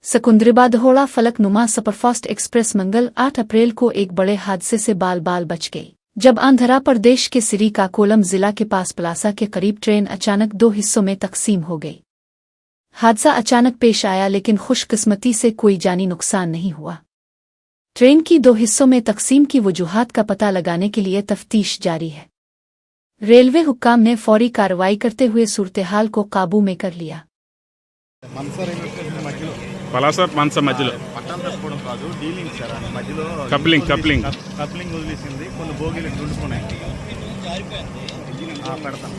Secunderabad हौड़ा Falaknuma superfast express मंगल 8 अप्रैल को एक बड़े हादसे से बाल बच गई, जब आंध्र प्रदेश के श्रीकाकुलम जिला के पास पलासा के करीब ट्रेन अचानक दो हिस्सों में तकसीम हो गई। हादसा अचानक पेश आया, लेकिन खुशकिस्मती से कोई जानी नुकसान नहीं हुआ। ट्रेन की दो हिस्सों में तकसीम की वजूहात का पता लगाने के लिए तफ्तीश जारी है। रेलवे हुक्काम ने फौरी कार्रवाई करते हुए सूरत-ए-हाल को काबू में कर लिया। పలాస మనస మధ్యలో పట్టాలు తప్పుకోవడం కాదు, డీలింగ్ సార్. మధ్యలో కప్లింగ్ వదిలేసింది, కొన్ని బోగీలు దుండుకున్నాయి. పెడతాం.